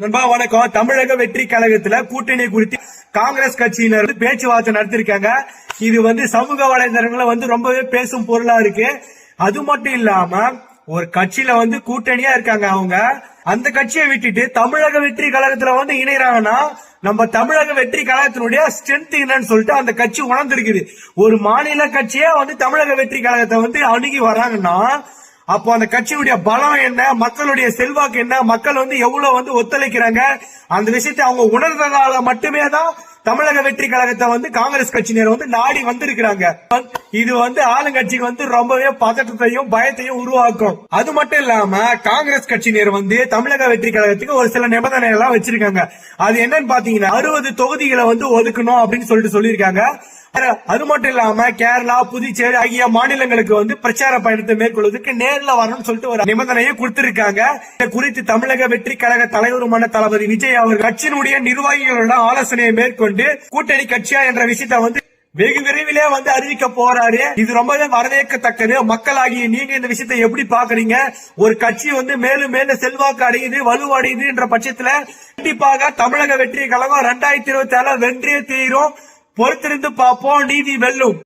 நண்பா வணக்கம். தமிழக வெற்றி கழகத்துல கூட்டணி குறித்து காங்கிரஸ் கட்சியினர் பேச்சுவார்த்தை நடத்திருக்காங்க. இது சமூக வலைதளங்களை ரொம்பவே பேசும் பொருளா இருக்கு. அது மட்டும் இல்லாம ஒரு கட்சியில கூட்டணியா இருக்காங்க. அவங்க அந்த கட்சியை விட்டுட்டு தமிழக வெற்றி கழகத்துல இணைறாங்கன்னா நம்ம தமிழக வெற்றி கழகத்தினுடைய ஸ்ட்ரென்த் என்னன்னு சொல்லிட்டு அந்த கட்சி உணர்ந்திருக்குது. ஒரு மாநில கட்சியே தமிழக வெற்றி கழகத்தை அணுகி வராங்கன்னா அப்போ அந்த கட்சியுடைய பலம் என்ன, மக்களுடைய செல்வாக்கு என்ன, மக்கள் எவ்வளவு ஒத்துழைக்கிறாங்க, அந்த விஷயத்தை அவங்க உணர்ந்ததால மட்டுமே தான் தமிழக வெற்றி கழகத்தை காங்கிரஸ் கட்சியினர் நாடி வந்திருக்கிறாங்க. இது ஆளுங்கட்சிக்கு ரொம்பவே பதட்டத்தையும் பயத்தையும் உருவாக்கும். அது மட்டும் இல்லாம காங்கிரஸ் கட்சியினர் தமிழக வெற்றி கழகத்துக்கு ஒரு சில நிபந்தனை எல்லாம் வச்சிருக்காங்க. அது என்னன்னு பாத்தீங்கன்னா 60 தொகுதிகளை ஒதுக்கணும் அப்படின்னு சொல்லியிருக்காங்க. அது மட்டும் இல்லாம கேரளா, புதுச்சேரி ஆகிய மாநிலங்களுக்கு பிரச்சார பயணத்தை மேற்கொள்வதற்கு நேரில் வரணும்னு சொல்லிட்டு ஒரு நிபந்தனையை கொடுத்திருக்காங்க. இது குறித்து தமிழக வெற்றி கழக தலைவருமான தளபதி விஜய் அவர் கட்சியினுடைய நிர்வாகிகளுடன் ஆலோசனையை மேற்கொண்டு கூட்டணி கட்சியா என்ற விஷயத்தை வெகு விரைவிலே அறிவிக்க போறாரு. இது ரொம்பவே வரவேற்கத்தக்கது. மக்களாகிய நீங்க இந்த விஷயத்தை எப்படி பாக்குறீங்க? ஒரு கட்சி மேலும் மேலும் செல்வாக்கு அடையுது, வலுவடையுது என்ற பட்சத்துல கண்டிப்பாக தமிழக வெற்றி கழகம் 2024 வெற்றியே தீரும். பொறுத்திருந்து பார்ப்போம். நீதி வெல்லும்.